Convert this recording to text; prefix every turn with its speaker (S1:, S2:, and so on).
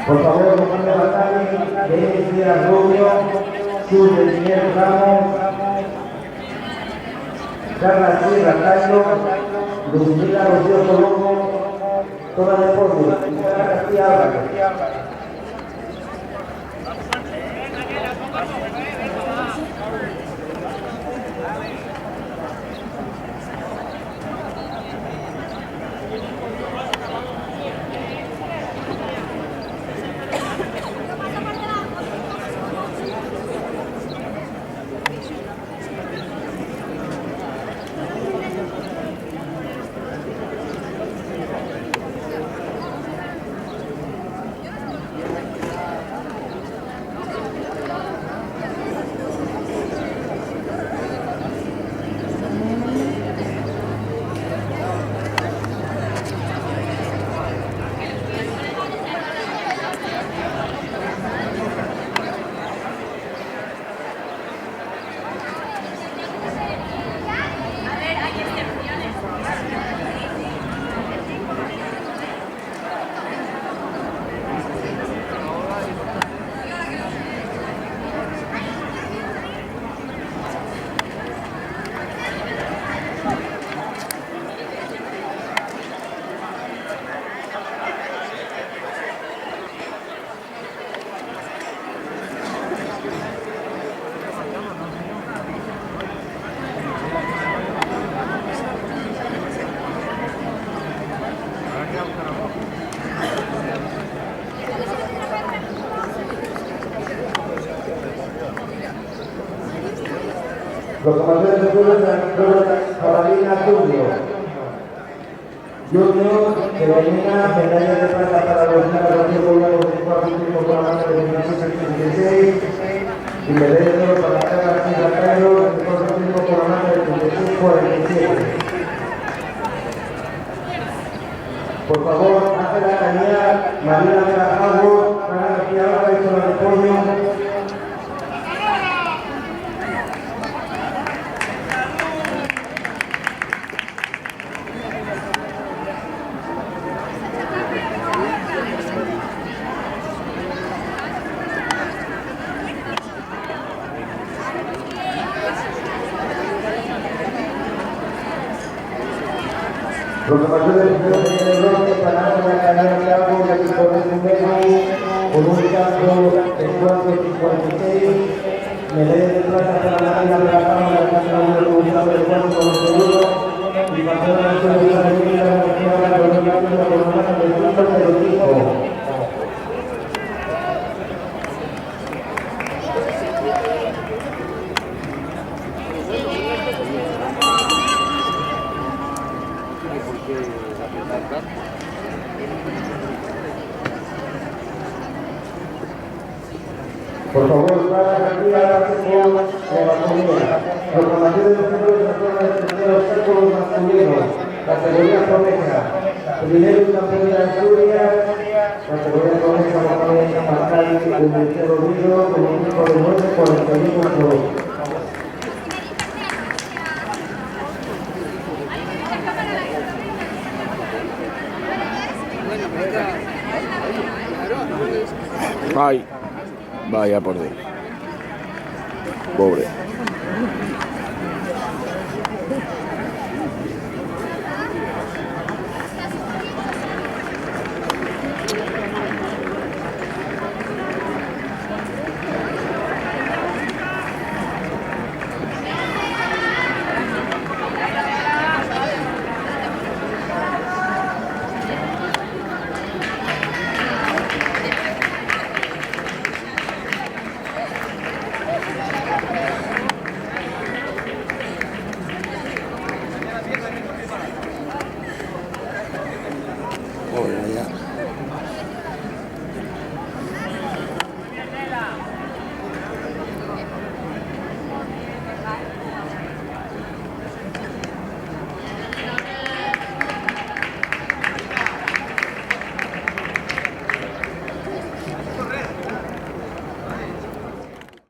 S1: Por favor, comando de batalla, de Díaz Rubio, Sur del Miguel Ramos, Carla Sierra Cayo, Lucila Rocío Colombo, Zona de Polvo, Isabela Castilla Álvarez. Los comandantes de Carolina Junior, femenina, medalla de plata para los niños poblados del cuarto último por la mano de 1976 y medalla de oro para Carla Sierra Cayo, del cuarto último por la mano de 1947. Por favor, Ángela Cañar, Marina Merajago, Ana García Álvarez, Zona de Pollo. Proclamación del Presidente del Norte, ganando la carrera de Campo del equipo de Primero, con un campo de 4.56, medalla de plata para la reina de la Cámara, la Casa de la Comunidad del Cuarto con el segundo, y pasó la nación de la República Dominicana con el campo de la Comunidad del Cuarto del equipo. Por favor, para la cantidad de la comunidad. Proclamación de los números de la zona de tercero obstáculos masculinos. Categoría promesa. Primero campeón de Asturias. Categoría promesa Manuel Marcali del Cerro Unido con un equipo de 9.41 metros.
S2: Ay, vaya por Dios. Pobre.